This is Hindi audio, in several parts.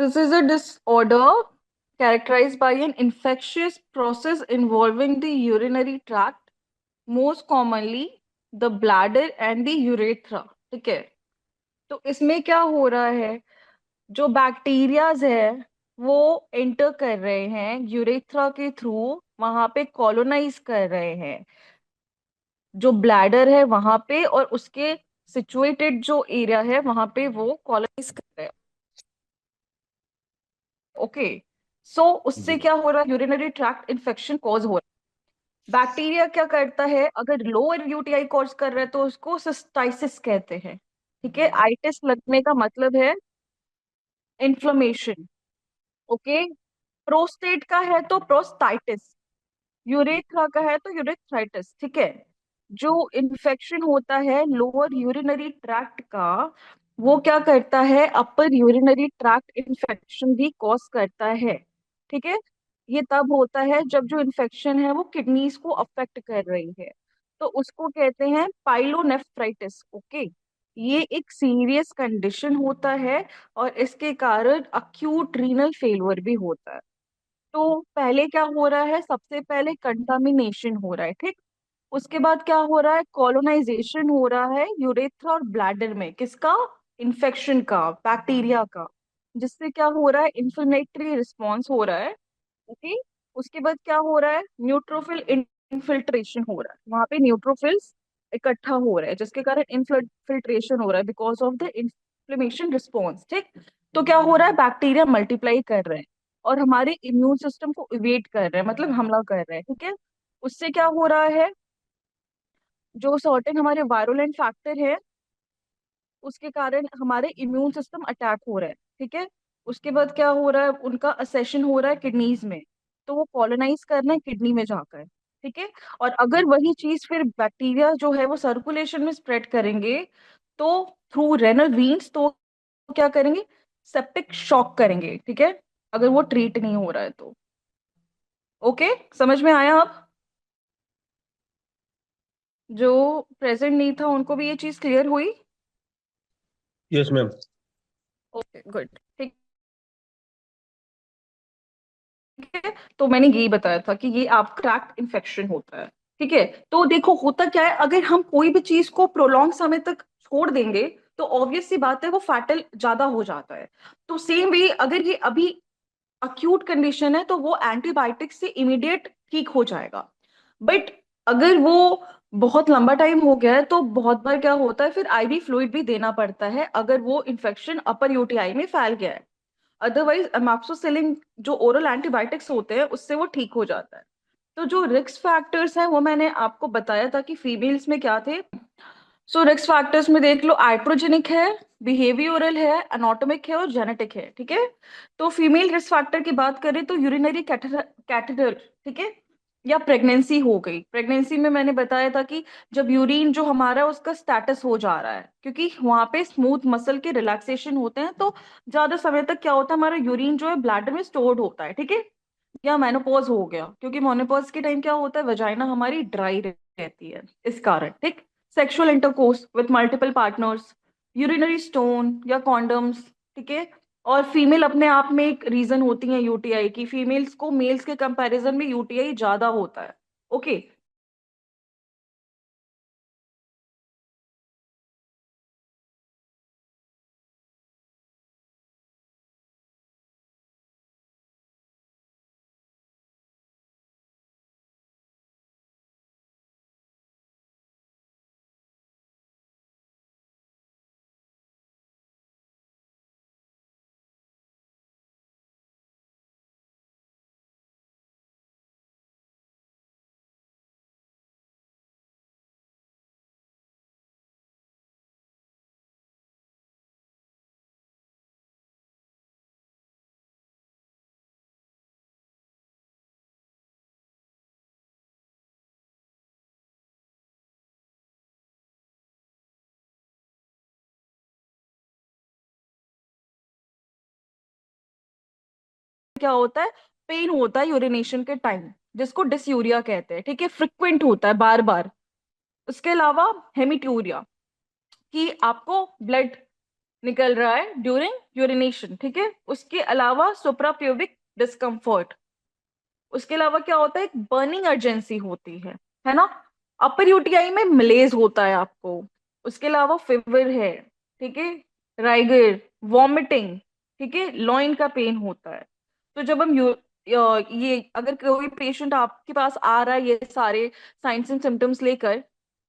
This is a disorder characterized by an infectious process involving the urinary tract, most commonly the bladder and the urethra. ठीक है। तो इसमें क्या हो रहा है, जो बैक्टीरियाज है वो एंटर कर रहे हैं यूरेथ्रा के थ्रू, वहां पे कॉलोनाइज कर रहे हैं जो ब्लैडर है वहां पे, और उसके सिचुएटेड जो एरिया है वहां पे वो कॉलोनाइज कर रहे हैं। ओके। सो उससे जी। क्या हो रहा है, यूरिनरी ट्रैक्ट इन्फेक्शन कॉज हो रहा है। बैक्टीरिया क्या करता है, अगर लोअर यूटीआई कॉज कर रहा है तो उसको सिस्टाइसिस कहते हैं। ठीक है, आइटिस लगने का मतलब है इन्फ्लेमेशन। ओके। प्रोस्टेट का है तो प्रोस्टाइटिस, यूरेथ्रा का है तो यूरेथ्राइटिस। ठीक है। जो इन्फेक्शन होता है लोअर यूरिनरी ट्रैक्ट का, वो क्या करता है, अपर यूरिनरी ट्रैक्ट इन्फेक्शन भी कॉज करता है। ठीक है। ये तब होता है जब जो इन्फेक्शन है वो किडनीज को अफेक्ट कर रही है, तो उसको कहते हैं पाइलोनेफ्राइटिस। ओके। ये एक सीरियस कंडीशन होता है और इसके कारण अक्यूट रीनल फेलियर भी होता है। तो पहले क्या हो रहा है, सबसे पहले कंटामिनेशन हो रहा है। ठीक। उसके बाद क्या हो रहा है, कॉलोनाइजेशन हो रहा है यूरेथ्रा और ब्लैडर में, किसका, इन्फेक्शन का, बैक्टीरिया का, जिससे क्या हो रहा है, इन्फ्लेमेटरी रिस्पॉन्स हो रहा है। ओके। उसके बाद क्या हो रहा है, न्यूट्रोफिल इनफिल्ट्रेशन हो रहा है, वहां पे न्यूट्रोफिल्स इकट्ठा हो रहे हैं जिसके कारण इनफिल्ट्रेशन हो रहा है because of the inflammation response. ठीक। तो क्या हो रहा है, बैक्टीरिया मल्टीप्लाई कर रहे हैं और हमारे इम्यून सिस्टम को इवेट कर रहे हैं, मतलब हमला कर रहे हैं। ठीक है। उससे क्या हो रहा है, जो सर्टेन हमारे वायरुलेंट फैक्टर है उसके कारण हमारे इम्यून सिस्टम अटैक हो रहा है। ठीक है। उसके बाद क्या हो रहा है, उनका असेशन हो रहा है किडनीज में, तो वो कॉलोनाइज करना है किडनी में जाकर। ठीक है। और अगर वही चीज फिर बैक्टीरिया जो है वो सर्कुलेशन में स्प्रेड करेंगे तो थ्रू रेनल वीन्स, तो क्या करेंगे, सेप्टिक शॉक करेंगे। ठीक है। अगर वो ट्रीट नहीं हो रहा है तो। ओके, समझ में आया अब? जो प्रेजेंट नहीं था उनको भी ये चीज क्लियर हुई? Yes ma'am. Okay, good. ठीक है। तो मैंने यही बताया था कि ये आपका ट्रैक्ट इन्फेक्शन होता है। ठीक है। तो देखो होता क्या है, अगर हम कोई भी चीज को प्रोलॉन्ग समय तक छोड़ देंगे तो ऑब्वियस सी बात है वो फैटल ज्यादा हो जाता है। तो सेम वे अगर ये अभी अक्यूट कंडीशन है तो वो एंटीबायोटिक से इमीडिएट ठीक हो जाएगा। बट अगर वो बहुत लंबा टाइम हो गया है तो बहुत बार क्या होता है, फिर आईवी फ्लूइड भी देना पड़ता है अगर वो इन्फेक्शन अपर यूटीआई में फैल गया है। अदरवाइज अमोक्सिसिलिन जो ओरल एंटीबायोटिक्स होते हैं उससे वो ठीक हो जाता है। तो जो रिस्क फैक्टर्स हैं वो मैंने आपको बताया था कि फीमेल्स में क्या थे। सो रिस्क फैक्टर्स में देख लो, आइट्रोजेनिक है, बिहेवियरल है, एनाटॉमिक है और जेनेटिक है। ठीक है। तो फीमेल रिस्क फैक्टर की बात करें तो यूरिनरी कैथेटर, ठीक है, या प्रेगनेंसी हो गई। प्रेगनेंसी में मैंने बताया था कि जब यूरिन जो हमारा है उसका स्टेटस हो जा रहा है, क्योंकि वहां पे स्मूथ मसल के रिलैक्सेशन होते हैं, तो ज्यादा समय तक क्या होता है, हमारा यूरिन जो है ब्लैडर में स्टोर्ड होता है। ठीक है। या मेनोपॉज हो गया, क्योंकि मोनोपॉज के टाइम क्या होता है, वजाइना हमारी ड्राई रहती है इस कारण। ठीक। Sexual intercourse with multiple partners, urinary stone या कॉन्डम्स। ठीक है। और फीमेल अपने आप में एक रीजन होती है यूटीआई की, फीमेल्स को मेल्स के कंपैरिजन में यूटीआई ज्यादा होता है। ओके। क्या होता है, पेन होता है यूरिनेशन के टाइम, जिसको डिसयूरिया कहते हैं। ठीक है, फ्रिक्वेंट होता है, बार बार। उसके अलावा हेमिट्यूरिया, कि आपको ब्लड निकल रहा है ड्यूरिंग यूरिनेशन, ठीक है। उसके अलावा सुप्राप्यूबिक डिस्कम्फर्ट। उसके अलावा क्या होता है, एक बर्निंग अर्जेंसी होती है ना। अपर यूटीआई में मलेज होता है आपको। उसके अलावा फीवर है, ठीक है। राइगर, वॉमिटिंग, ठीक है। लॉइन का पेन होता है। तो जब हम ये अगर कोई पेशेंट आपके पास आ रहा है ये सारे साइंस एंड सिम्टम्स लेकर,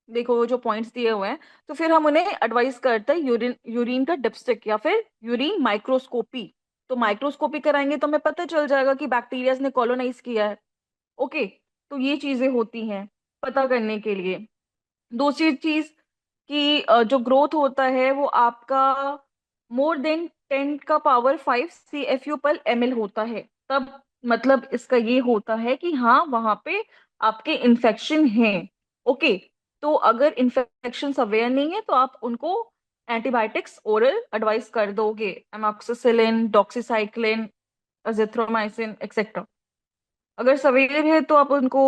देखो वो जो पॉइंट्स दिए हुए हैं, तो फिर हम उन्हें एडवाइस करते हैं यूरिन यूरिन का डिप्स्टिक या फिर यूरिन माइक्रोस्कोपी। तो माइक्रोस्कोपी कराएंगे तो हमें पता चल जाएगा कि बैक्टीरिया ने कॉलोनाइज किया है। ओके। तो ये चीजें होती हैं पता करने के लिए। दूसरी चीज कि जो ग्रोथ होता है वो आपका मोर देन 10 का पावर 5 CFU/ml होता है। तब मतलब इसका ये होता है कि हाँ वहां पे आपके इन्फेक्शन है। ओके। तो अगर इन्फेक्शन अवेयर नहीं है तो आप उनको एंटीबायोटिक्स ओरल एडवाइस कर दोगे, एमॉक्सिसिलिन, डॉक्सीसाइक्लिन, अजिथ्रोमाइसिन एक्सेट्रा। अगर सवेयर है तो आप उनको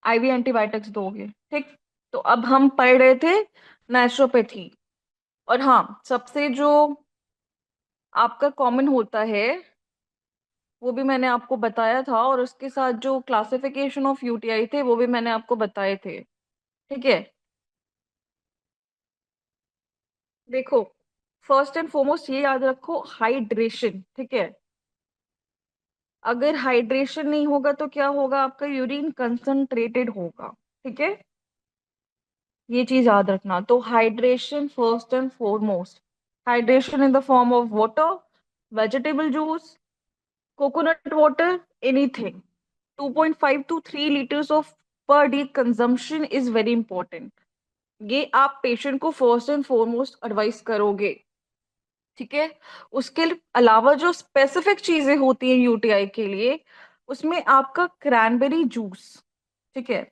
आईवी एंटीबायोटिक्स दोगे, ठीक। तो अब हम पढ़ रहे थे नेचुरोपैथी। और हाँ, सबसे जो आपका कॉमन होता है वो भी मैंने आपको बताया था, और उसके साथ जो क्लासिफिकेशन ऑफ यूटीआई थे वो भी मैंने आपको बताए थे, ठीक है। देखो, फर्स्ट एंड फॉरमोस्ट ये याद रखो, हाइड्रेशन, ठीक है। अगर हाइड्रेशन नहीं होगा तो क्या होगा, आपका यूरिन कंसंट्रेटेड होगा, ठीक है। ये चीज याद रखना। तो hydration first and foremost, hydration in the form of water, vegetable juice, coconut water, anything. 2.5 to 3 liters of per day consumption is very important। ये आप पेशेंट को फर्स्ट एंड फॉरमोस्ट एडवाइस करोगे, ठीक है। उसके अलावा जो स्पेसिफिक चीजें होती हैं यूटीआई के लिए, उसमें आपका क्रैनबेरी जूस, ठीक है।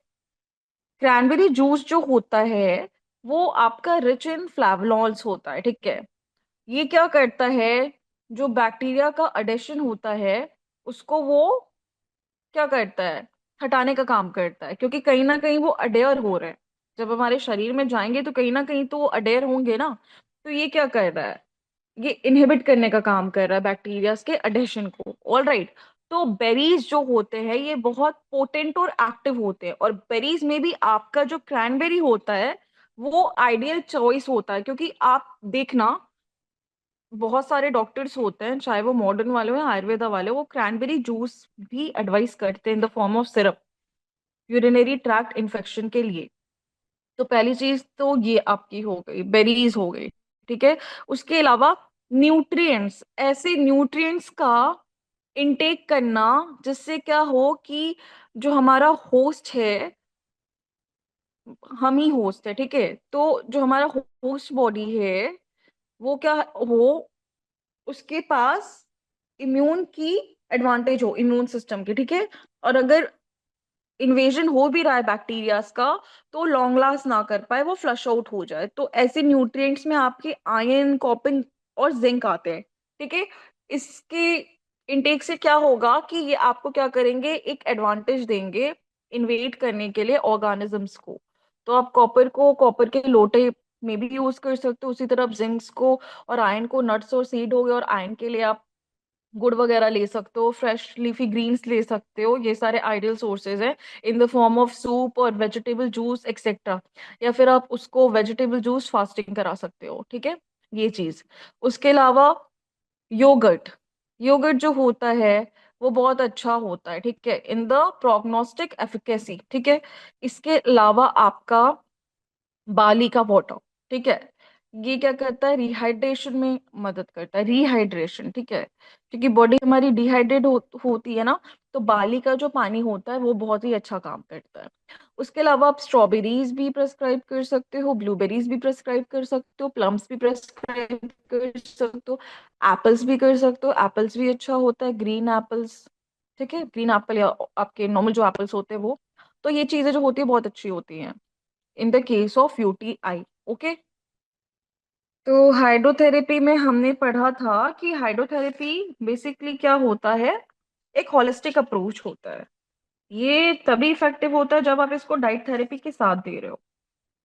क्रैनबेरी जूस जो होता है वो आपका रिच इन फ्लेवोनॉल्स होता है, ठीक है। ये क्या करता है, जो बैक्टीरिया का अडेशन होता है उसको वो क्या करता है, हटाने का काम करता है, क्योंकि कहीं ना कहीं वो अडेयर हो रहे हैं। जब हमारे शरीर में जाएंगे तो कहीं ना कहीं तो वो अडेयर होंगे ना। तो ये क्या कर रहा है, ये इनहिबिट करने का काम कर रहा है बैक्टीरिया के अडेशन को। All right. तो बेरीज जो होते हैं ये बहुत पोटेंट और एक्टिव होते हैं, और बेरीज में भी आपका जो क्रैनबेरी होता है वो आइडियल चॉइस होता है, क्योंकि आप देखना बहुत सारे डॉक्टर्स होते हैं, चाहे वो मॉडर्न वाले हो या आयुर्वेदा वाले हो, वो क्रैनबेरी जूस भी एडवाइस करते हैं इन the form of syrup urinary tract infection के लिए। तो पहली चीज तो ये आपकी हो गई, बेरीज हो गई, ठीक है। उसके अलावा न्यूट्रिएंट्स, ऐसे न्यूट्रिएंट्स का इनटेक करना जिससे क्या हो कि जो हमारा होस्ट है, हम ही होस्ट है, ठीक है। तो जो हमारा होस्ट बॉडी है वो क्या हो, उसके पास इम्यून की एडवांटेज हो, इम्यून सिस्टम की, ठीक है। और अगर इन्वेजन हो भी रहा है बैक्टीरियाज का तो लॉन्ग लास्ट ना कर पाए, वो फ्लश आउट हो जाए। तो ऐसे न्यूट्रिएंट्स में आपके आयरन, कॉपर और जिंक आते हैं, ठीक है। इसके इनटेक से क्या होगा कि ये आपको क्या करेंगे, एक एडवांटेज देंगे इन्वेट करने के लिए ऑर्गेनिजम्स को। तो आप कॉपर को कॉपर के लोटे में भी यूज कर सकते हो, उसी तरह जिंक्स को और आयरन को नट्स और सीड हो गए, और आयरन के लिए आप गुड़ वगैरह ले सकते हो, फ्रेश लीफी ग्रीन्स ले सकते हो। ये सारे आइडियल सोर्सेज हैं इन द फॉर्म ऑफ सूप और वेजिटेबल जूस एक्सेट्रा। या फिर आप उसको वेजिटेबल जूस फास्टिंग करा सकते हो, ठीक है। ये चीज। उसके अलावा योगर्ट, योगर्ट जो होता है वो बहुत अच्छा होता है, ठीक है, इन द प्रोग्नोस्टिक एफिकेसी, ठीक है। इसके अलावा आपका बाली का वाटर, ठीक है, ये क्या करता है, रिहाइड्रेशन में मदद करता है, रिहाइड्रेशन, ठीक है। क्योंकि बॉडी हमारी डिहाइड्रेट होती है ना, तो बाली का जो पानी होता है वो बहुत ही अच्छा काम करता है। उसके अलावा आप स्ट्रॉबेरीज भी प्रेस्क्राइब कर सकते हो, ब्लूबेरीज भी प्रेस्क्राइब कर सकते हो, प्लम्स भी प्रेस्क्राइब कर सकते हो, एप्पल्स भी कर सकते हो। एप्पल्स भी अच्छा होता है, ग्रीन एप्पल्स, ठीक है, ग्रीन एप्पल या आपके नॉर्मल जो एप्पल्स होते हैं वो। तो ये चीजें जो होती है बहुत अच्छी होती हैं in the case of UTI. Okay. तो हाइड्रोथेरेपी में हमने पढ़ा था कि हाइड्रोथेरेपी बेसिकली क्या होता है, एक होलिस्टिक अप्रोच होता है। ये तभी इफेक्टिव होता है जब आप इसको डाइट थेरेपी के साथ दे रहे हो।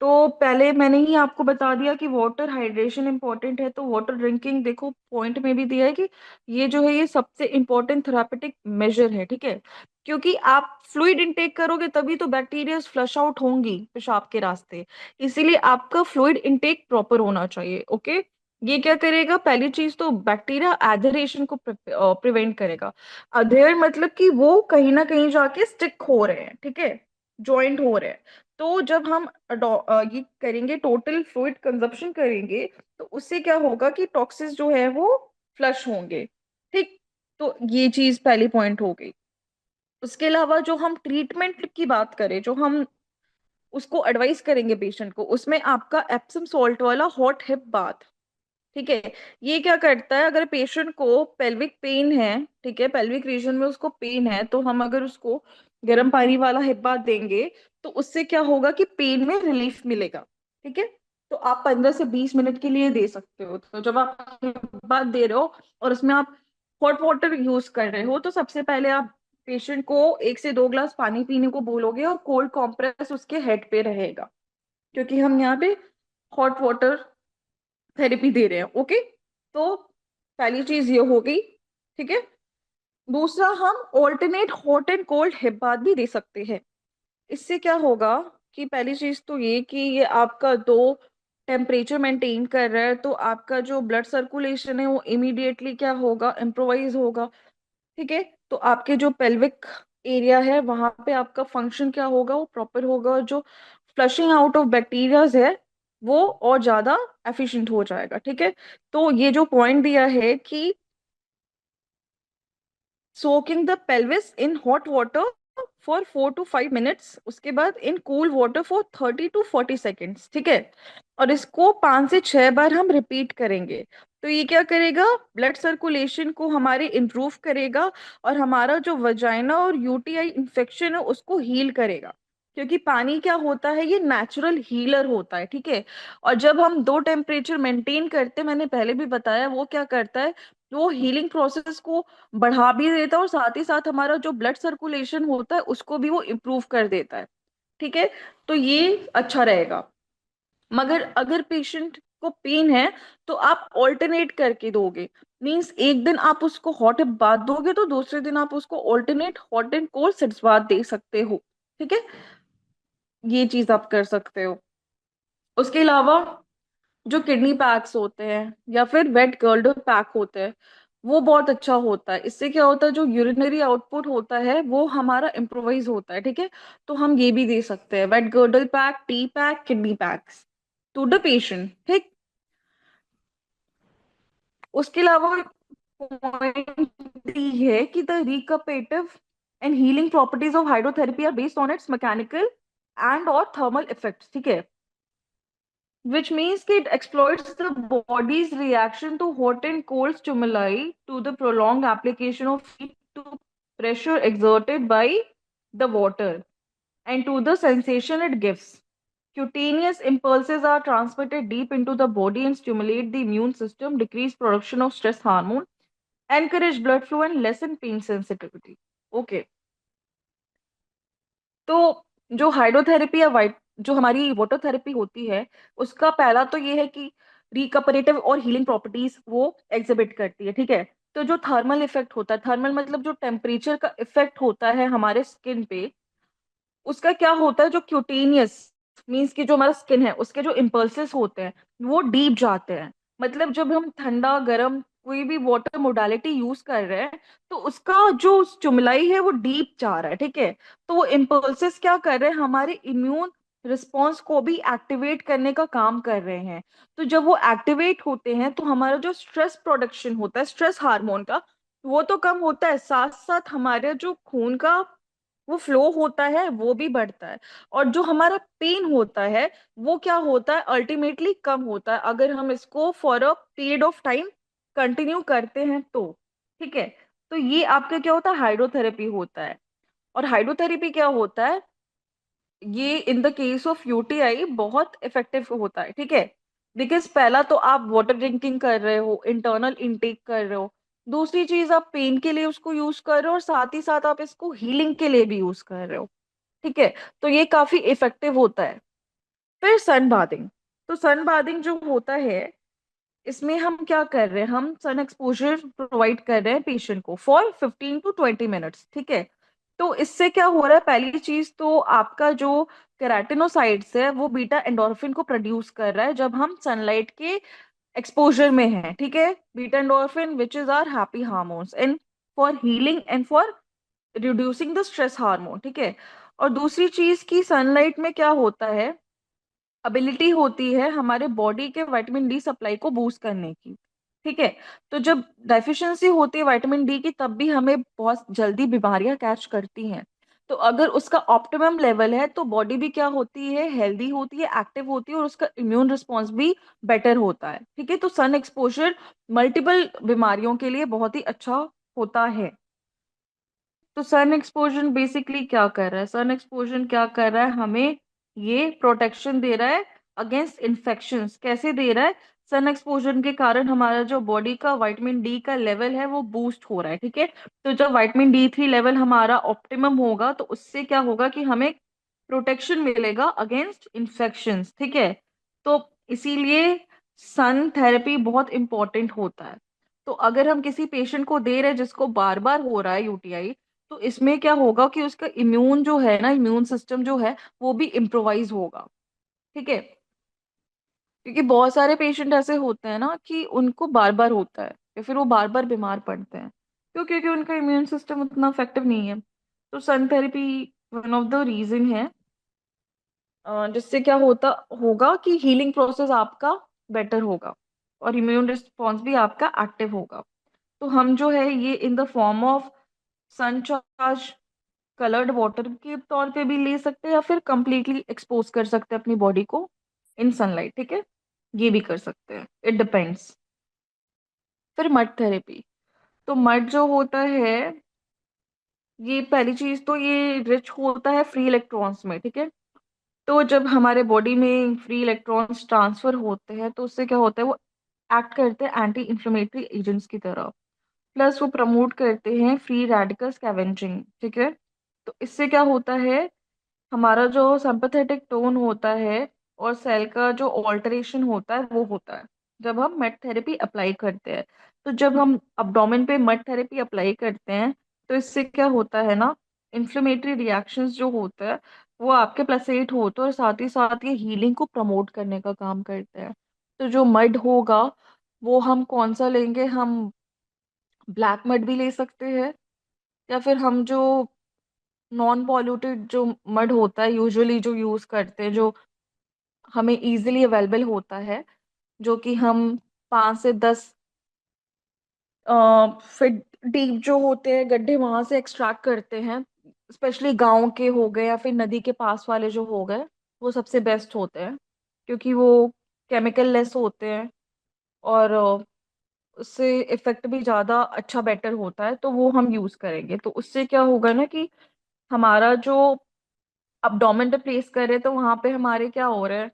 तो पहले मैंने ही आपको बता दिया कि वाटर हाइड्रेशन इंपॉर्टेंट है, तो वाटर ड्रिंकिंग देखो पॉइंट में भी दिया है कि ये जो है ये सबसे इंपॉर्टेंट थेरापेटिक मेजर है, ठीक है। क्योंकि आप फ्लूइड इनटेक करोगे तभी तो बैक्टीरिया फ्लश आउट होंगी पेशाब के रास्ते। इसीलिए आपका फ्लूइड इनटेक प्रॉपर होना चाहिए, ओके। ये क्या करेगा, पहली चीज तो बैक्टीरिया एधरेशन को प्रिवेंट करेगा। अधेर मतलब कि वो कहीं ना कहीं जाके स्टिक हो रहे हैं, ठीक है, ज्वाइंट हो रहे हैं। तो जब हम ये करेंगे, टोटल फ्लूइड कंजप्शन करेंगे, तो उससे क्या होगा कि टॉक्सिस जो है वो फ्लश होंगे, ठीक। तो ये चीज पहली पॉइंट हो गई। उसके अलावा जो हम ट्रीटमेंट की बात करें, जो हम उसको एडवाइस करेंगे पेशेंट को, उसमें आपका एप्सम सॉल्ट वाला हॉट हिप बाथ, ठीक है। ये क्या करता है, अगर पेशेंट को पेल्विक पेन है, ठीक है, पेल्विक रीजन में उसको पेन है, तो हम अगर उसको गर्म पानी वाला हिब्बा देंगे तो उससे क्या होगा कि पेन में रिलीफ मिलेगा, ठीक है। तो आप 15 से 20 मिनट के लिए दे सकते हो। तो जब आप हिब्बा दे रहे हो और उसमें आप हॉट वाटर यूज कर रहे हो, तो सबसे पहले आप पेशेंट को 1 से 2 ग्लास पानी पीने को बोलोगे और कोल्ड कॉम्प्रेस उसके हेड पे रहेगा, क्योंकि हम यहाँ पे हॉट वाटर थेरेपी दे रहे हैं, ओके। तो पहली चीज ये हो गई, ठीक है। दूसरा, हम alternate hot and cold hip bath भी दे सकते हैं। इससे क्या होगा कि पहली चीज तो ये कि ये आपका दो टेम्परेचर मेंटेन कर रहा है, तो आपका जो ब्लड सर्कुलेशन है वो इमीडिएटली क्या होगा, इम्प्रोवाइज होगा, ठीक है। तो आपके जो पेल्विक एरिया है वहां पे आपका फंक्शन क्या होगा, वो प्रॉपर होगा, और जो फ्लशिंग आउट ऑफ बैक्टीरियाज है वो और ज्यादा एफिशिएंट हो जाएगा, ठीक है। तो ये जो पॉइंट दिया है कि soaking the pelvis in hot water for 4 to 5 minutes, उसके बाद in cool water for 30 to 40 seconds, ठीक है। और इसको 5 से 6 बार हम रिपीट करेंगे। तो ये क्या करेगा, ब्लड सर्कुलेशन को हमारे इम्प्रूव करेगा, और हमारा जो वजाइना और यूटीआई इन्फेक्शन है उसको हील करेगा। क्योंकि पानी क्या होता है, ये नेचुरल हीलर होता है, ठीक है। और जब हम दो टेम्परेचर मेंटेन करते, मैंने पहले भी बताया, वो क्या करता है, वो हीलिंग प्रोसेस को बढ़ा भी देता है, और साथ ही साथ हमारा जो ब्लड सर्कुलेशन होता है उसको भी वो इम्प्रूव कर देता है, ठीक है। तो ये अच्छा रहेगा। मगर अगर पेशेंट को पेन है तो आप ऑल्टरनेट करके दोगे। मींस एक दिन आप उसको हॉट बाथ दोगे तो दूसरे दिन आप उसको alternate hot and cold sitz bath दे सकते हो, ठीक है। ये चीज आप कर सकते हो। उसके अलावा जो किडनी पैक्स होते हैं या फिर वेट गर्डर पैक होते हैं, वो बहुत अच्छा होता है। इससे क्या होता है, जो यूरिनरी आउटपुट होता है वो हमारा इम्प्रोवाइज होता है, ठीक है। तो हम ये भी दे सकते हैं, wet girdle pack, T pack, kidney packs to the patient, ठीक। उसके अलावा पॉइंट ये है कि the recuperative and healing properties of hydrotherapy are based on its mechanical and और थर्मल इफेक्ट्स, ठीक है। Which means it exploits the body's reaction to hot and cold stimuli, to the prolonged application of heat, to pressure exerted by the water, and to the sensation it gives. Cutaneous impulses are transmitted deep into the body and stimulate the immune system, decrease production of stress hormone, encourage blood flow, and lessen pain sensitivity. Okay. तो जो हाइड्रोथेरेपी या वाइट जो हमारी वाटर थेरेपी होती है, उसका पहला तो ये है कि रिकपरेटिव और हीलिंग प्रॉपर्टीज वो एग्जिबिट करती है, ठीक है। तो जो थर्मल इफेक्ट होता है, थर्मल मतलब जो टेम्परेचर का इफेक्ट होता है हमारे स्किन पे, उसका क्या होता है, जो क्यूटेनियस मीन्स की जो हमारा स्किन है उसके जो इम्पल्सेस होते हैं वो डीप जाते हैं। मतलब जब हम ठंडा गर्म कोई भी वाटर मोडालिटी यूज कर रहे हैं, तो उसका जो स्टिमुलाई है वो डीप जा रहा है, ठीक है। तो वो इम्पल्सेस क्या कर रहे हैं, हमारे इम्यून रिस्पॉन्स को भी एक्टिवेट करने का काम कर रहे हैं। तो जब वो एक्टिवेट होते हैं तो हमारा जो स्ट्रेस प्रोडक्शन होता है, स्ट्रेस हार्मोन का, वो तो कम होता है, साथ साथ हमारे जो खून का वो फ्लो होता है वो भी बढ़ता है। और जो हमारा पेन होता है वो क्या होता है, अल्टीमेटली कम होता है, अगर हम इसको for a period of time continue करते हैं तो, ठीक है। तो ये आपका क्या होता है, हाइड्रोथेरेपी होता है। और हाइड्रोथेरेपी क्या होता है, ये in the case of UTI बहुत इफेक्टिव होता है, ठीक है। बिकॉज पहला तो आप वाटर ड्रिंकिंग कर रहे हो, इंटरनल इनटेक कर रहे हो। दूसरी चीज, आप पेन के लिए उसको यूज कर रहे हो, और साथ ही साथ आप इसको हीलिंग के लिए भी यूज कर रहे हो, ठीक है। तो ये काफी इफेक्टिव होता है। फिर सन बाथिंग। तो सन बाथिंग जो होता है, इसमें हम क्या कर रहे हैं, हम सन एक्सपोजर प्रोवाइड कर रहे हैं पेशेंट को फॉर 15 to 20 मिनट्स, ठीक है। तो इससे क्या हो रहा है, पहली चीज तो आपका जो केराटिनोसाइट्स है वो बीटा एंडोर्फिन को प्रोड्यूस कर रहा है जब हम सनलाइट के एक्सपोजर में हैं, ठीक है। Beta endorphin which is are happy hormones and for healing and for reducing the stress hormone, ठीक है। और दूसरी चीज की सनलाइट में क्या होता है, एबिलिटी होती है हमारे बॉडी के विटामिन डी सप्लाई को बूस्ट करने की, ठीक है। तो जब डेफिशिएंसी होती है विटामिन डी की, तब भी हमें बहुत जल्दी बीमारियां कैच करती हैं। तो अगर उसका ऑप्टिमम लेवल है तो बॉडी भी क्या होती है, हेल्दी होती है, एक्टिव होती है, और उसका इम्यून रिस्पॉन्स भी बेटर होता है, ठीक है। तो सन एक्सपोजर मल्टीपल बीमारियों के लिए बहुत ही अच्छा होता है। तो सन एक्सपोजर बेसिकली क्या कर रहा है, सन एक्सपोजर क्या कर रहा है, हमें ये प्रोटेक्शन दे रहा है अगेंस्ट इन्फेक्शंस। कैसे दे रहा है, सन एक्सपोजर के कारण हमारा जो बॉडी का विटामिन डी का लेवल है वो बूस्ट हो रहा है, ठीक है। तो जब विटामिन D3 लेवल हमारा ऑप्टिमम होगा तो उससे क्या होगा कि हमें प्रोटेक्शन मिलेगा अगेंस्ट इन्फेक्शंस, ठीक है। तो इसीलिए सन थेरेपी बहुत इंपॉर्टेंट होता है। तो अगर हम किसी पेशेंट को दे रहे हैं जिसको बार बार हो रहा है यूटीआई, तो इसमें क्या होगा कि उसका इम्यून जो है ना, इम्यून सिस्टम जो है वो भी इम्प्रोवाइज होगा, ठीक है। क्योंकि बहुत सारे पेशेंट ऐसे होते हैं ना कि उनको बार बार होता है या फिर वो बार बार बीमार पड़ते हैं, क्यों? क्योंकि उनका इम्यून सिस्टम उतना इफेक्टिव नहीं है। तो sun therapy one of the reason है जिससे क्या होता होगा कि हीलिंग प्रोसेस आपका बेटर होगा और इम्यून रिस्पॉन्स भी आपका एक्टिव होगा। तो हम जो है ये in the form of sun charge coloured water के तौर पे भी ले सकते हैं, या फिर कंप्लीटली एक्सपोज कर सकते हैं अपनी बॉडी को इन सनलाइट, ठीक है। ये भी कर सकते हैं, इट डिपेंड्स। फिर मड थेरेपी। तो मड जो होता है, ये पहली चीज तो ये रिच होता है फ्री इलेक्ट्रॉन्स में, ठीक है। तो जब हमारे बॉडी में फ्री इलेक्ट्रॉन्स ट्रांसफर होते हैं तो उससे क्या होता है, वो एक्ट करते हैं एंटी इंफ्लेमेटरी एजेंट्स की तरह। प्लस वो प्रमोट करते हैं फ्री रेडिकल स्कैवेंजिंग, ठीक है। तो इससे क्या होता है, हमारा जो सिंपैथेटिक टोन होता है और सेल का जो ऑल्टरेशन होता है वो होता है जब हम मेट थेरेपी अप्लाई करते हैं। तो जब हम abdomen पे मेट थेरेपी अप्लाई करते हैं तो इससे क्या होता है ना, इन्फ्लेमेटरी रिएक्शंस जो होता है वो आपके प्लेसेट होते हैं और साथ ही साथ ये हीलिंग को प्रमोट करने का काम करते हैं। तो जो मड होगा वो हम कौन सा लेंगे, हम ब्लैक मड भी ले सकते हैं, या फिर हम जो नॉन पॉल्यूटेड जो मड होता है यूजुअली जो यूज करते हैं, जो हमें इजीली अवेलेबल होता है, जो कि हम 5 से 10 फिट डीप जो होते हैं गड्ढे वहां से एक्सट्रैक्ट करते हैं। स्पेशली गांव के हो गए या फिर नदी के पास वाले जो हो गए, वो सबसे बेस्ट होते हैं क्योंकि वो केमिकल लेस होते हैं और उससे इफेक्ट भी ज्यादा अच्छा बेटर होता है, तो वो हम यूज करेंगे। तो उससे क्या होगा ना कि हमारा जो abdomen पे प्लेस करे तो वहां पे हमारे क्या हो रहा है,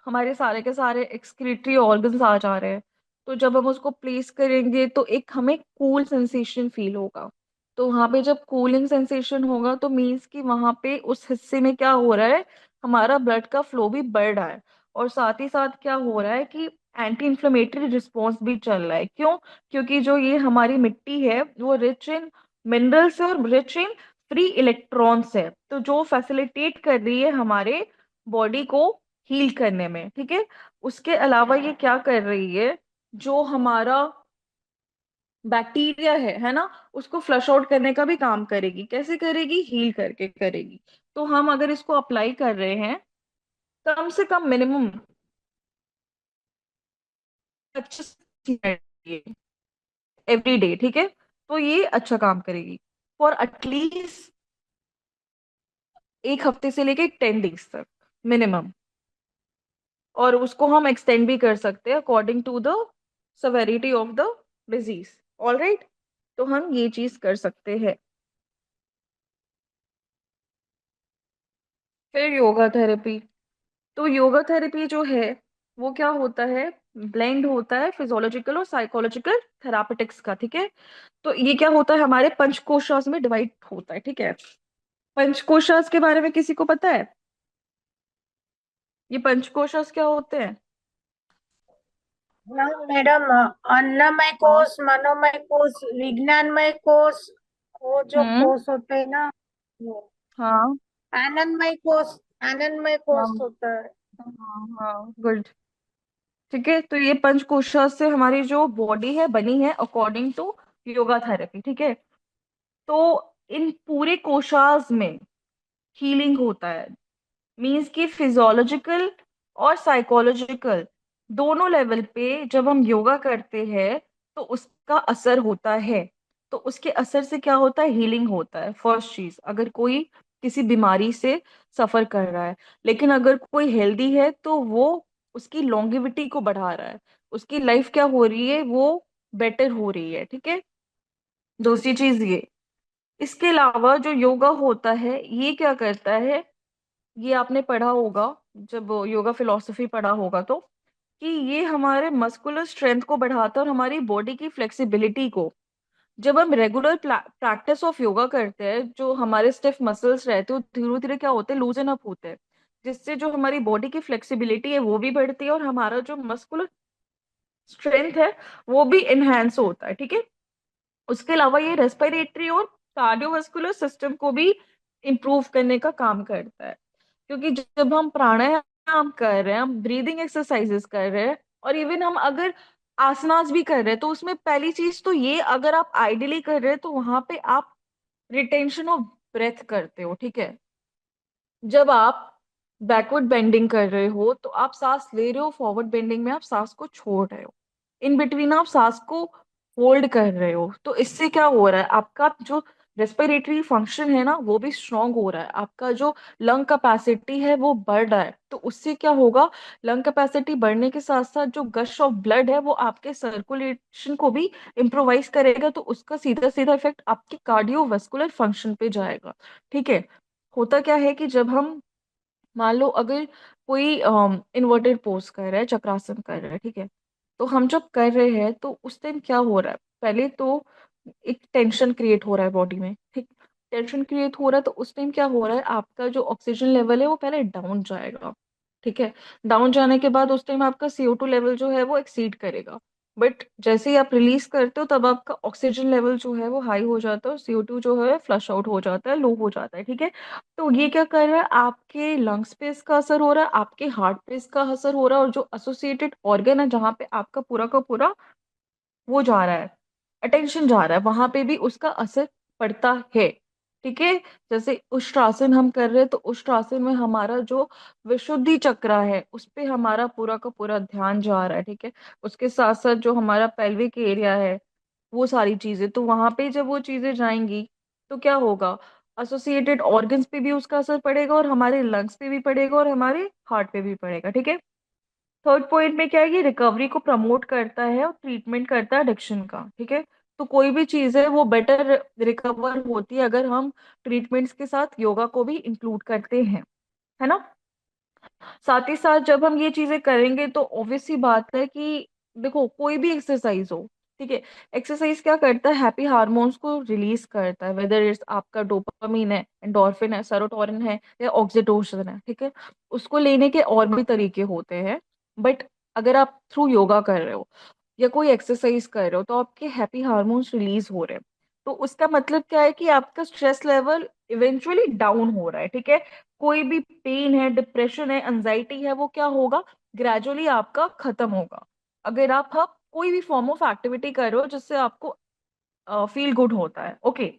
हमारे सारे के सारे एक्सक्रीटरी ऑर्गन्स आ जा रहे हैं। तो जब हम उसको प्लेस करेंगे तो एक हमें कूल सेंसेशन फील होगा। तो वहां पे जब कूलिंग सेंसेशन होगा तो मीन्स कि वहां पे उस हिस्से में क्या हो रहा है, हमारा ब्लड का फ्लो भी बढ़ रहा है। और साथ ही साथ क्या हो रहा है कि एंटी इन्फ्लेमेटरी रिस्पॉन्स भी चल रहा है। क्यों? क्योंकि जो ये हमारी मिट्टी है वो रिच इन मिनरल्स है और रिच इन फ्री इलेक्ट्रॉन्स है, तो जो फैसिलिटेट कर रही है हमारे बॉडी को हील करने में, ठीक है। उसके अलावा ये क्या कर रही है, जो हमारा बैक्टीरिया है ना, उसको फ्लश आउट करने का भी काम करेगी। कैसे करेगी? हील करके करेगी। तो हम अगर इसको अप्लाई कर रहे हैं कम से कम मिनिमम 25 एवरी डे, ठीक है। तो ये अच्छा काम करेगी फॉर एटलीस्ट 1 हफ्ते से लेके 10 डेज तक मिनिमम। और उसको हम एक्सटेंड भी कर सकते हैं according to the severity of the disease. All right, तो हम ये चीज कर सकते हैं। फिर योगा थेरेपी। तो योगा थेरेपी जो है वो क्या होता है, ब्लेंड होता है फिजियोलॉजिकल और साइकोलॉजिकल थेरापेटिक्स का, ठीक है। तो ये क्या होता है, हमारे पंचकोशास में डिवाइड होता है, ठीक है। पंचकोशास के बारे में किसी को पता है? ये पंचकोशस क्या होते हैं? हाँ मैडम, अन्नमय हाँ। कोश, मनोमय कोश, विज्ञानमय कोश, वो जो हम्म। कोश होते हैं ना, वो हाँ आनंदमय कोश, आनंदमय कोश हाँ होता है। हाँ हाँ, गुड। ठीक है, तो ये पंचकोशा से हमारी जो बॉडी है बनी है अकॉर्डिंग टू योगा थेरेपी। ठीक है, तो इन पूरे कोशास में हीलिंग होता है। मीन्स कि फिजियोलॉजिकल और साइकोलॉजिकल दोनों लेवल पे जब हम योगा करते हैं तो उसका असर होता है। तो उसके असर से क्या होता है? हीलिंग होता है। फर्स्ट चीज, अगर कोई किसी बीमारी से सफर कर रहा है, लेकिन अगर कोई हेल्दी है तो वो उसकी लॉन्गेविटी को बढ़ा रहा है, उसकी लाइफ क्या हो रही है, वो बेटर हो रही है। ठीक है, दूसरी चीज ये, इसके अलावा जो योगा होता है ये क्या करता है, ये आपने पढ़ा होगा जब योगा फिलॉसफी पढ़ा होगा तो, कि ये हमारे मस्कुलर स्ट्रेंथ को बढ़ाता है और हमारी बॉडी की फ्लेक्सिबिलिटी को। जब हम रेगुलर प्रैक्टिस ऑफ योगा करते हैं, जो हमारे स्टिफ मसल्स रहते हैं धीरे धीरे क्या होते हैं, लूजन अप होते हैं, जिससे जो हमारी बॉडी की फ्लेक्सिबिलिटी है वो भी बढ़ती है और हमारा जो मस्कुलर स्ट्रेंथ है वो भी इनहेंस होता है। ठीक है, उसके अलावा ये रेस्पिरेटरी और कार्डियोवास्कुलर सिस्टम को भी इम्प्रूव करने का काम करता है। क्योंकि जब हम प्राणायाम कर रहे हैं, हम ब्रीदिंग एक्सरसाइजेस कर रहे हैं, और इवन हम अगर आसनास भी कर रहे हैं, तो उसमें पहली चीज तो ये, अगर आप आइडियली कर रहे हैं तो वहां पे आप रिटेंशन ऑफ ब्रेथ करते हो। ठीक है, जब आप बैकवर्ड बेंडिंग कर रहे हो तो आप सांस ले रहे हो, फॉरवर्ड बेंडिंग में आप सांस को छोड़ रहे हो, इन बिटवीन आप सांस को होल्ड कर रहे हो। तो इससे क्या हो रहा है, आपका जो रेस्पिरेटरी फंक्शन है ना वो भी स्ट्रांग हो रहा है, आपका जो लंग कैपेसिटी है वो बढ़ रहा है। तो उससे क्या होगा, लंग कैपेसिटी बढ़ने के साथ साथ जो गश ऑफ ब्लड है वो आपके सर्कुलेशन को भी इम्प्रोवाइज करेगा, तो उसका सीधा सीधा इफेक्ट आपके कार्डियोवास्कुलर फंक्शन पे जाएगा। ठीक है, होता क्या है कि जब हम, मान लो अगर कोई इन्वर्टेड पोज कर रहा है, चक्रासन कर रहा है, ठीक है, तो हम जब कर रहे हैं तो उस टाइम क्या हो रहा है, पहले तो एक टेंशन क्रिएट हो रहा है बॉडी में। ठीक, टेंशन क्रिएट हो रहा है तो उस टाइम क्या हो रहा है, आपका जो ऑक्सीजन लेवल है वो पहले डाउन जाएगा। ठीक है, डाउन जाने के बाद उस टाइम आपका CO2 लेवल जो है वो एक्सीड करेगा। बट जैसे ही आप रिलीज करते हो तब आपका ऑक्सीजन लेवल जो है वो हाई हो जाता है और CO2 जो है फ्लश आउट हो जाता है, लो हो जाता है। ठीक है, तो ये क्या कर रहा है, आपके लंग्स पे इसका असर हो रहा है, आपके हार्ट पे इसका असर हो रहा है, और जो एसोसिएटेड ऑर्गन है जहाँ पे आपका पूरा का पूरा वो जा रहा है, अटेंशन जा रहा है, वहां पे भी उसका असर पड़ता है। ठीक है, जैसे उष्ट्रासन हम कर रहे हैं तो उष्ट्रासन में हमारा जो विशुद्धि चक्र है उस पे हमारा पूरा का पूरा ध्यान जा रहा है। ठीक है, उसके साथ साथ जो हमारा पेल्विक एरिया है, वो सारी चीजें, तो वहां पे जब वो चीजें जाएंगी तो क्या होगा, एसोसिएटेड ऑर्गन्स पे भी उसका असर पड़ेगा और हमारे लंग्स पे भी पड़ेगा और हमारे हार्ट पे भी पड़ेगा। ठीक है, थर्ड पॉइंट में क्या है, ये रिकवरी को प्रमोट करता है और ट्रीटमेंट करता है एडिक्शन का। ठीक है, तो कोई भी चीज है वो बेटर रिकवर होती है अगर हम ट्रीटमेंट्स के साथ योगा को भी इंक्लूड करते हैं, है ना। साथ ही साथ जब हम ये चीजें करेंगे तो ऑब्वियस सी बात है कि देखो कोई भी एक्सरसाइज हो, ठीक है, एक्सरसाइज क्या करता है, हैप्पी हार्मोन्स को रिलीज करता है, वेदर इट्स आपका डोपामिन है, एंडोर्फिन है, सेरोटोनिन है या ऑक्सीटोसिन है। ठीक है, उसको लेने के और भी तरीके होते हैं, बट अगर आप थ्रू योगा कर रहे हो या कोई एक्सरसाइज कर रहे हो तो आपके हैप्पी हार्मोन्स रिलीज हो रहे हैं। तो उसका मतलब क्या है कि आपका स्ट्रेस लेवल इवेंचुअली डाउन हो रहा है। ठीक है, कोई भी पेन है, डिप्रेशन है, एंजाइटी है, वो क्या होगा, ग्रेजुअली आपका खत्म होगा, अगर आप कोई भी फॉर्म ऑफ एक्टिविटी कर रहे हो जिससे आपको फील गुड होता है। ओके,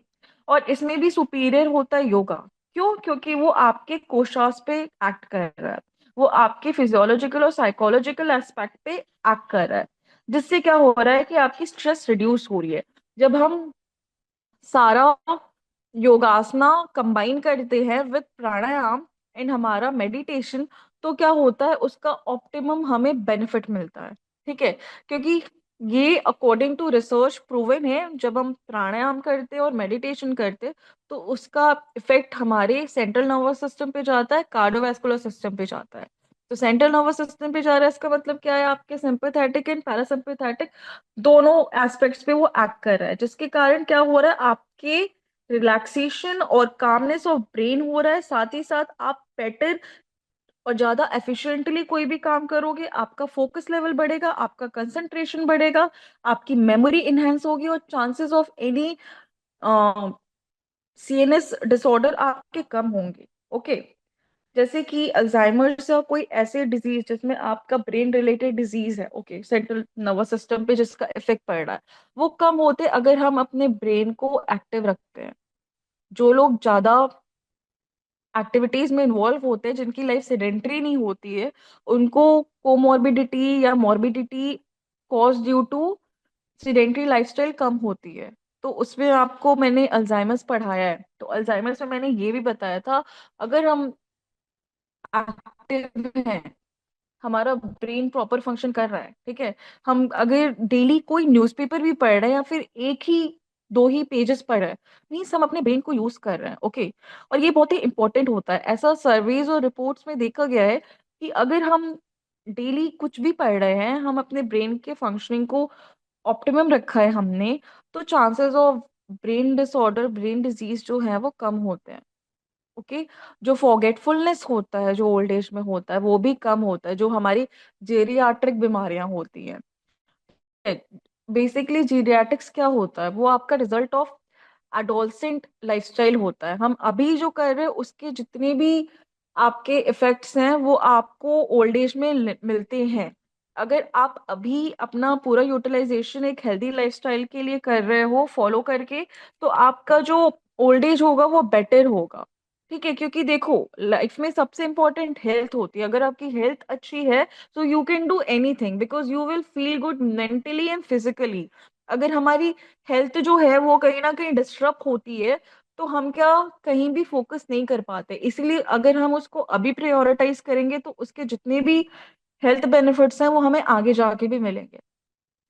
और इसमें भी सुपीरियर होता है योगा। क्यों? क्योंकि वो आपके कोशास पे एक्ट कर रहा है, वो आपके फिजियोलॉजिकल और साइकोलॉजिकल एस्पेक्ट पे एक्ट कर रहा है, जिससे क्या हो रहा है कि आपकी स्ट्रेस रिड्यूस हो रही है। जब हम सारा योगासना कंबाइन करते हैं विद प्राणायाम इन हमारा मेडिटेशन, तो क्या होता है, उसका ऑप्टिमम हमें बेनिफिट मिलता है। ठीक है, क्योंकि ये अकॉर्डिंग टू रिसर्च प्रूवन है, जब हम प्राणायाम करते हैं और मेडिटेशन करते हैं तो उसका इफेक्ट हमारे सेंट्रल नर्वस सिस्टम पे जाता है, कार्डियोवैस्कुलर सिस्टम पे जाता है। तो सेंट्रल नर्वस सिस्टम पे जा रहा है, इसका मतलब क्या है, आपके सिंपैथेटिक एंड पैरासिम्पैथेटिक दोनों एस्पेक्ट्स पे वो एक्ट कर रहा है, जिसके कारण क्या हो रहा है, आपके रिलैक्सेशन और कामनेस ऑफ ब्रेन हो रहा है, साथ ही साथ आप बेटर और ज्यादा एफिशिएंटली कोई भी काम करोगे, आपका फोकस लेवल बढ़ेगा, आपका कंसंट्रेशन बढ़ेगा, आपकी मेमोरी इनहेंस होगी, और chances of any CNS disorder आपके कम होंगे। ओके। जैसे कि अल्जाइमर्स या कोई ऐसे डिजीज जिसमें आपका ब्रेन रिलेटेड डिजीज है, ओके, सेंट्रल नर्वस सिस्टम पे जिसका इफेक्ट पड़ रहा है, वो कम होते अगर हम अपने ब्रेन को एक्टिव रखते हैं। जो लोग ज्यादा एक्टिविटीज में इन्वॉल्व होते हैं, जिनकी लाइफ सेडेंटरी नहीं होती है, उनको कोमॉर्बिडिटी या morbidity cause due to sedentary lifestyle कम होती है। तो उसमें आपको मैंने अल्जाइमर्स पढ़ाया है, तो अल्जाइमर्स में मैंने ये भी बताया था, अगर हम एक्टिव हैं, हमारा ब्रेन प्रॉपर फंक्शन कर रहा है, ठीक है, हम अगर डेली कोई न्यूज़पेपर भी पढ़ रहे हैं या फिर एक ही दो ही पेजेस पढ़ रहे हैं, मीन्स हम अपने ब्रेन को यूज कर रहे हैं। ओके। और ये बहुत ही इंपॉर्टेंट होता है, ऐसा सर्वेज और रिपोर्ट्स में देखा गया है कि अगर हम डेली कुछ भी पढ़ रहे हैं, हम अपने ब्रेन के फंक्शनिंग को ऑप्टिमम रखा है हमने, तो chances of brain disorder, brain disease जो है वो कम होते हैं। ओके। जो फॉरगेटफुलनेस होता है, जो ओल्ड एज में होता है, वो भी कम होता है, जो हमारी जेरियाट्रिक बीमारियां होती हैं। बेसिकली जीरियाट्रिक्स क्या होता है, वो आपका रिजल्ट ऑफ एडोलसेंट लाइफस्टाइल होता है। हम अभी जो कर रहे हैं उसके जितने भी आपके इफेक्ट्स हैं वो आपको ओल्ड एज में मिलते हैं। अगर आप अभी अपना पूरा यूटिलाइजेशन एक हेल्दी लाइफस्टाइल के लिए कर रहे हो फॉलो करके, तो आपका जो ओल्ड एज होगा वो बेटर होगा। ठीक है, क्योंकि देखो, लाइफ में सबसे इंपॉर्टेंट हेल्थ होती है। अगर आपकी हेल्थ अच्छी है तो you can do anything, because you will feel good mentally and physically. अगर हमारी हेल्थ जो है वो कहीं ना कहीं डिस्टर्ब होती है, तो हम क्या कहीं भी फोकस नहीं कर पाते। इसलिए अगर हम उसको अभी प्रायोरिटाइज करेंगे तो उसके जितने भी हेल्थ बेनिफिट्स हैं वो हमें आगे जाके भी मिलेंगे।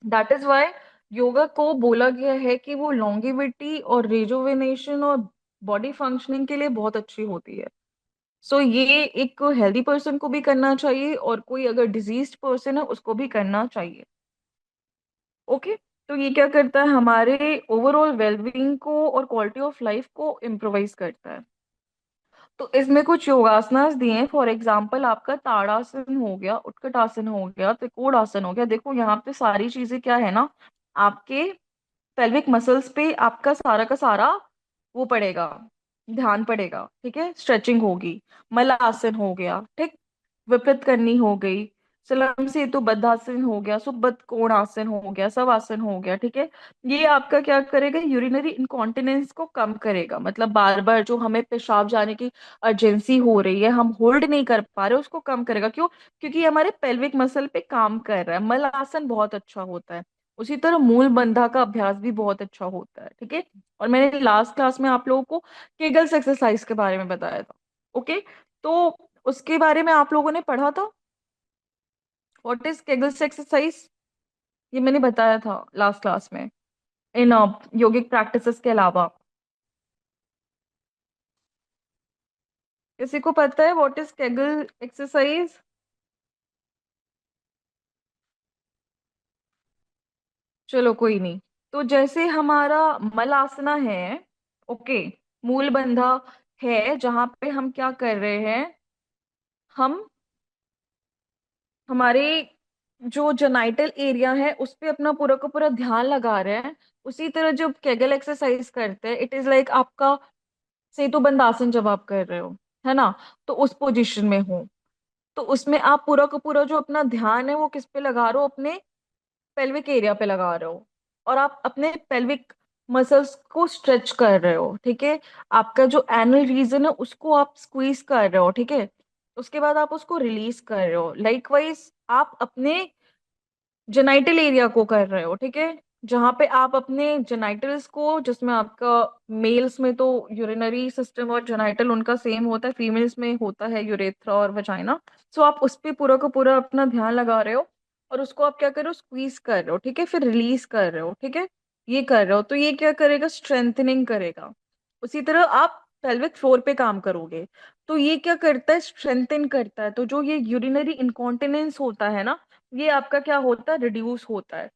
दैट इज वाई योगा को बोला गया है कि वो लॉन्गेविटी और रिजुविनेशन और बॉडी फंक्शनिंग के लिए बहुत अच्छी होती है। सो ये एक हेल्दी पर्सन को भी करना चाहिए, और कोई अगर डिजीज्ड पर्सन है उसको भी करना चाहिए। ओके। तो ये क्या करता है, हमारे ओवरऑल वेलबींग को और क्वालिटी ऑफ लाइफ को इम्प्रोवाइज करता है। तो इसमें कुछ योगासनास दिए हैं। फॉर एग्जाम्पल, आपका ताड़ासन हो गया, उत्कट आसन हो गया, त्रिकोण आसन हो गया। देखो यहाँ पे सारी चीजें क्या है ना, आपके पेल्विक मसल्स पे आपका सारा का सारा वो पड़ेगा, ध्यान पड़ेगा। ठीक है, स्ट्रेचिंग होगी। मलासन हो गया, ठीक, विपरीत करनी हो गई, सलम सेतु बद्धासन हो गया, सुबद्ध कोण आसन हो गया, सब आसन हो गया। ठीक है, ये आपका क्या करेगा, यूरिनरी इनकॉन्टिनेंस को कम करेगा। मतलब बार बार जो हमें पेशाब जाने की अर्जेंसी हो रही है, हम होल्ड नहीं कर पा रहे, उसको कम करेगा। क्यों? क्योंकि ये हमारे पेल्विक मसल पे काम कर रहा है। मल आसन बहुत अच्छा होता है। उसी तरह मूल बंधा का अभ्यास भी बहुत अच्छा होता है। ठीक है। और मैंने लास्ट क्लास में आप लोगों को केगल्स एक्सरसाइज के बारे में बताया था। ओके। तो उसके बारे में आप लोगों ने पढ़ा था, व्हाट इज केगल्स एक्सरसाइज, ये मैंने बताया था लास्ट क्लास में, इन योगिक प्रैक्टिसेस के अलावा। किसी को पता है व्हाट इज केगल एक्सरसाइज? चलो कोई नहीं। तो जैसे हमारा मलासना है, ओके, मूल बंधा है, जहां पे हम क्या कर रहे हैं, हम हमारे जो जेनाइटल एरिया है उस पे अपना पूरा का पूरा ध्यान लगा रहे हैं। उसी तरह जब केगल एक्सरसाइज करते हैं, इट इज लाइक आपका सेतु बंद आसन जब आप कर रहे हो, है ना, तो उस पोजीशन में हो, तो उसमें आप पूरा का पूरा जो अपना ध्यान है वो किस पे लगा रहे हो, अपने पेल्विक एरिया पे लगा रहे हो, और आप अपने पेल्विक मसल्स को स्ट्रेच कर रहे हो। ठीक है, आपका जो एनल रीजन है उसको आप स्क्वीज कर रहे हो। ठीक है, उसके बाद आप उसको रिलीज कर रहे हो। लाइकवाइज आप अपने जेनाइटल एरिया को कर रहे हो। ठीक है, जहां पे आप अपने जेनाइटल्स को, जिसमें आपका मेल्स में तो यूरिनरी सिस्टम और जेनाइटल उनका सेम होता है, फीमेल्स में होता है यूरेथ्रा और वजाइना। सो आप उस पे पूरा का पूरा अपना ध्यान लगा रहे हो, और उसको आप क्या कर रहे हो, स्क्वीज कर रहे हो। ठीक है, फिर रिलीज कर रहे हो। ठीक है, ये कर रहे हो, तो ये क्या करेगा, स्ट्रेंथनिंग करेगा। उसी तरह आप पेल्विक फ्लोर पे काम करोगे, तो ये क्या करता है, स्ट्रेंथन करता है। तो जो ये यूरिनरी इनकॉन्टिनेंस होता है ना, ये आपका क्या होता है, रिड्यूस होता है।